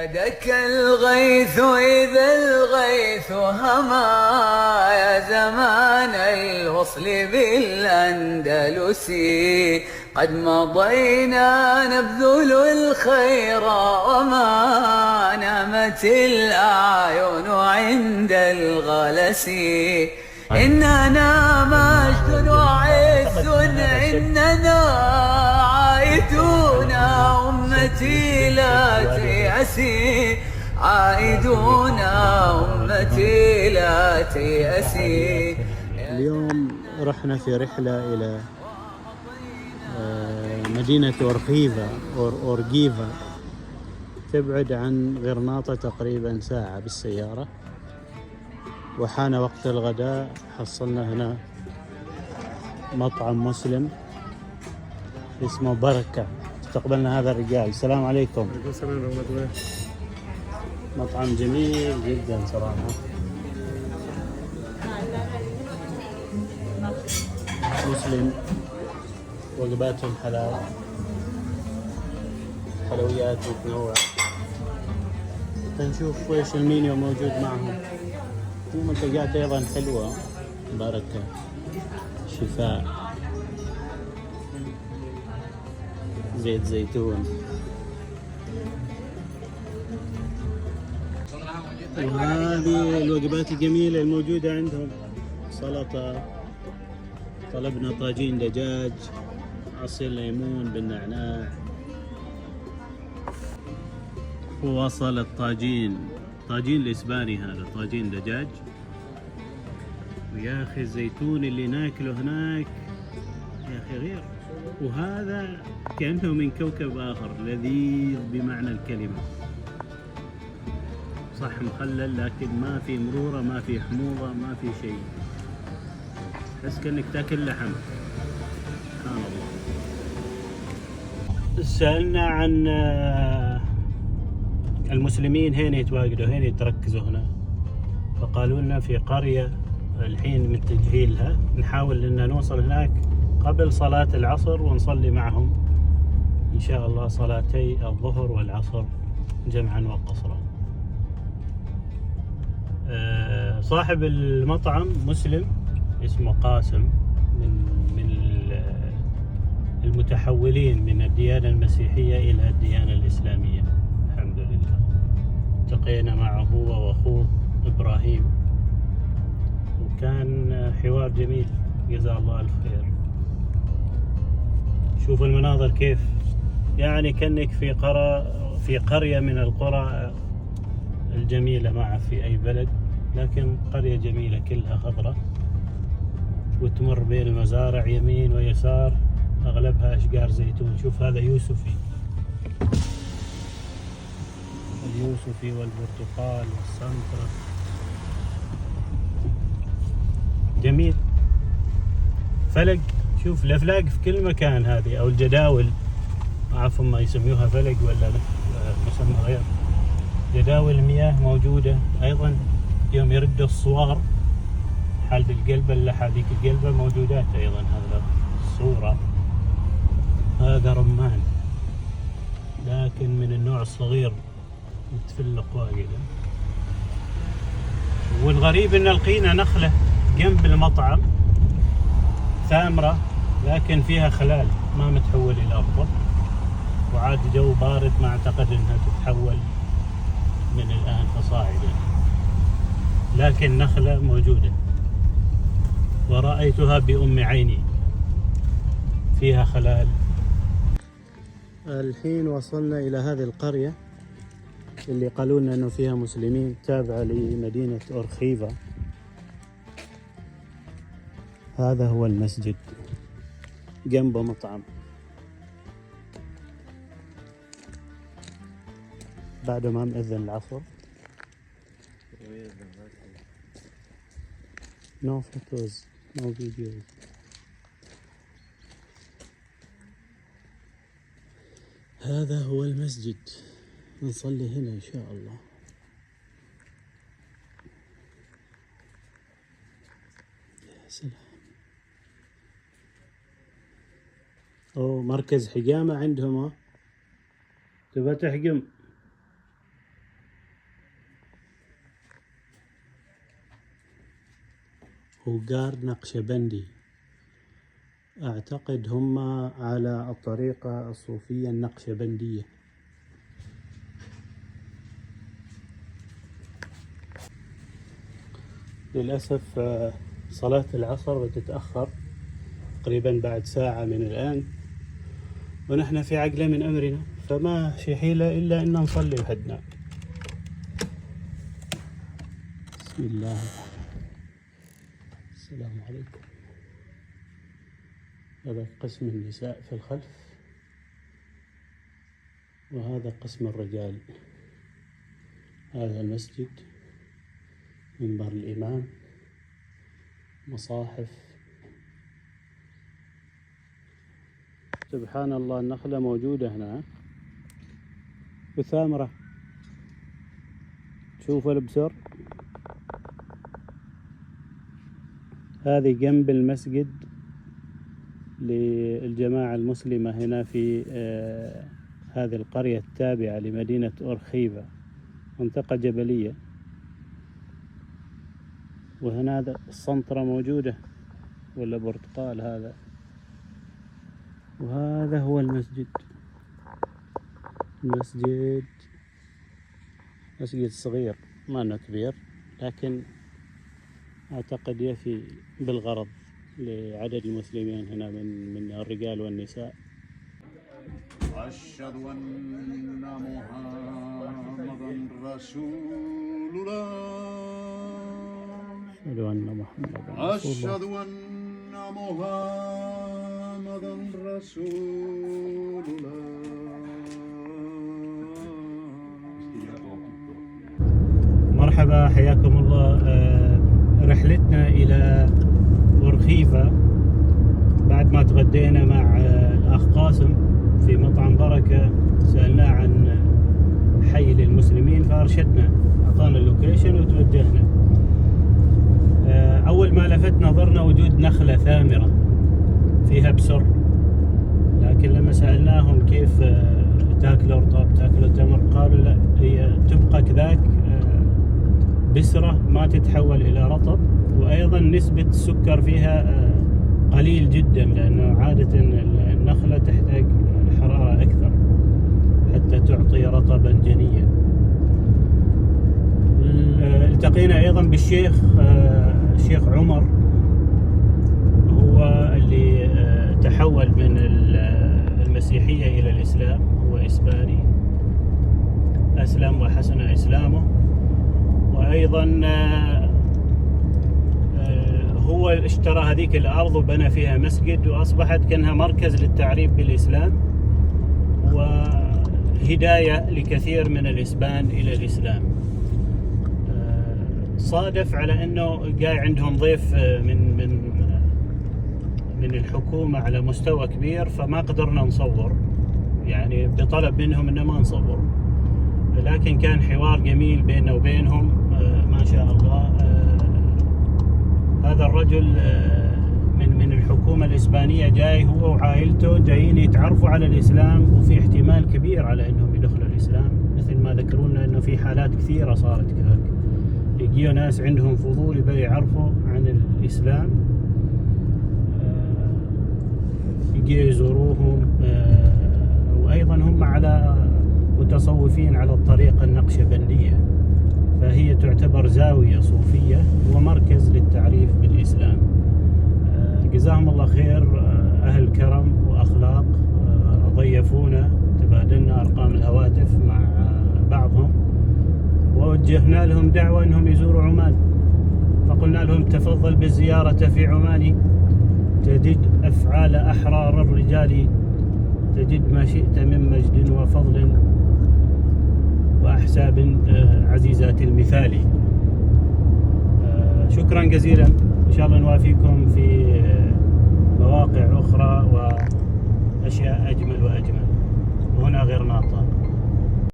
دك الغيث إذا الغيث هما يا زمان الوصل بالأندلس، قد مضينا نبذل الخير وما نامت الأعين عند الغلس، إننا مجد وعز إننا عائدون أمتي لا تيأسي، عائدون أمتي لا تيأسي. اليوم رحنا في رحلة إلى مدينة أورغيفا تبعد عن غرناطة تقريبا ساعة بالسيارة، وحان وقت الغداء. حصلنا هنا مطعم مسلم اسمه بركة، استقبلنا هذا الرجال. السلام عليكم. وعليكم السلام ورحمة الله. مطعم جميل جدا صراحة، مسلم، وجباتهم حلال، حلويات متنوعة. نشوف ويش المينيو موجود معهم. في منتجات أيضا حلوة، بركة، شفاء، زيت زيتون. وهذه الوجبات الجميلة الموجودة عندهم: سلطة، طلبنا طاجين دجاج، عصير ليمون بالنعناع، ووصل الطاجين، طاجين الإسباني، هذا طاجين دجاج. ويا أخي الزيتون اللي ناكله هناك يا أخي غير، وهذا كأنه من كوكب آخر، لذيذ بمعنى الكلمة. صح مخلل لكن ما في مرورة، ما في حموضة، ما في شيء، بس كأنك تاكل لحم. سبحان الله. سألنا عن المسلمين هنا يتواجدوا، هنا يتركزوا هنا، فقالوا لنا في قرية الحين متجهين لها، نحاول أن نوصل هناك قبل صلاة العصر ونصلي معهم إن شاء الله صلاتي الظهر والعصر جمعا وقصرا. صاحب المطعم مسلم اسمه قاسم، من المتحولين من الديانة المسيحية إلى الديانة الإسلامية الحمد لله. التقينا معه هو وأخوه إبراهيم، وكان حوار جميل، جزاه الله ألف خير. شوف المناظر كيف، يعني كأنك في قرية من القرى الجميلة، ما في أي بلد، لكن قرية جميلة كلها خضرة، وتمر بين المزارع يمين ويسار، أغلبها أشجار زيتون. شوف هذا يوسفي، اليوسفي والبرتقال والسنترة، جميل. فلق، شوف الأفلاق في كل مكان هذه، أو الجداول، ما أعرف هم يسميوها فلق ولا مسمى غير. جداول المياه موجودة أيضا، يوم يردوا الصوار حال القلبة اللي هذيك القلبة موجودات أيضا. هذا الصورة، هذا رمان لكن من النوع الصغير، متفلق واجد. والغريب إن لقينا نخلة جنب المطعم ثامرة، لكن فيها خلال ما متحول إلى أخضر، وعاد جو بارد، ما أعتقد أنها تتحول من الآن فصاعدا، لكن نخلة موجودة ورأيتها بأم عيني فيها خلال. الحين وصلنا إلى هذه القرية اللي قالوا لنا أنه فيها مسلمين، تابعة لمدينة أورخيفا. هذا هو المسجد، جنبه مطعم. بعد ما مأذن العصر. No photos, no videos. هذا هو المسجد، نصلي هنا إن شاء الله. يا سلام. أو مركز حجامة عندهم، تبى تحجم وقار نقشبندي. أعتقد هم على الطريقة الصوفية النقشبندية. للأسف صلاة العصر بتتأخر تقريبا بعد ساعة من الآن، ونحن في عجلة من أمرنا، فما في حيلة إلا أن نصلي وحدنا. بسم الله الرحمن الرحيم. السلام عليكم. هذا قسم النساء في الخلف، وهذا قسم الرجال. هذا المسجد، منبر الإمام، مصاحف. سبحان الله، النخلة موجودة هنا وثامرة. شوفوا البسر، هذه جنب المسجد للجماعة المسلمة هنا في هذه القرية التابعة لمدينة أورخيفة، منطقة جبلية. وهنا السنطرة موجودة ولا برتقال هذا. وهذا هو المسجد. مسجد صغير، ما انه كبير، لكن اعتقد يفي بالغرض لعدد المسلمين هنا من الرجال والنساء. أشهد أن محمدًا رسول الله. أشهد أن محمدًا رسول الله. مرحبا، حياكم الله. رحلتنا إلى أورخيفة بعد ما تغدينا مع الأخ قاسم في مطعم بركة. سألناه عن حي للمسلمين فأرشدنا، أعطانا اللوكيشن وتوجهنا. أول ما لفت نظرنا وجود نخلة ثامرة فيها بسر، لكن لما سألناهم كيف تاكلوا رطب تاكلوا تمر، قالوا لا، هي تبقى كذاك بسرة ما تتحول إلى رطب، وأيضا نسبة السكر فيها قليل جدا، لأنه عادة النخلة تحتاج حرارة أكثر حتى تعطي رطبا جنيا. التقينا أيضا بالشيخ الشيخ عمر، هو اللي تحول من المسيحية إلى الإسلام، هو إسباني، أسلم وحسن إسلامه. وأيضا هو اشترى هذيك الأرض وبنى فيها مسجد، وأصبحت كأنها مركز للتعريف بالإسلام وهداية لكثير من الإسبان إلى الإسلام. صادف على أنه جاي عندهم ضيف من الحكومة على مستوى كبير، فما قدرنا نصور، يعني بطلب منهم أنه ما نصور، لكن كان حوار جميل بيننا وبينهم ما شاء الله. هذا الرجل من الحكومة الإسبانية جاي، هو وعائلته جايين يتعرفوا على الإسلام، وفي احتمال كبير على أنهم يدخلوا الإسلام، مثل ما ذكرونا أنه في حالات كثيرة صارت كذلك، يجيوا ناس عندهم فضول يبغوا يعرفوا عن الإسلام، يجيوا يزوروهم. وأيضا هم على متصوفين على الطريقة النقشبندية، فهي تعتبر زاوية صوفية ومركز للتعريف بالإسلام. جزاهم الله خير، أهل كرم وأخلاق، ضيفونا، تبادلنا أرقام الهواتف مع بعضهم، ووجهنا لهم دعوة أنهم يزوروا عمان، فقلنا لهم تفضل بالزيارة في عمان، تجد أفعال أحرار الرجال، تجد ما شئت من مجد وفضل وأحساب عزيزات المثال. شكرا جزيلا، إن شاء الله نوافيكم في مواقع أخرى وأشياء أجمل وأجمل. وهنا غرناطة.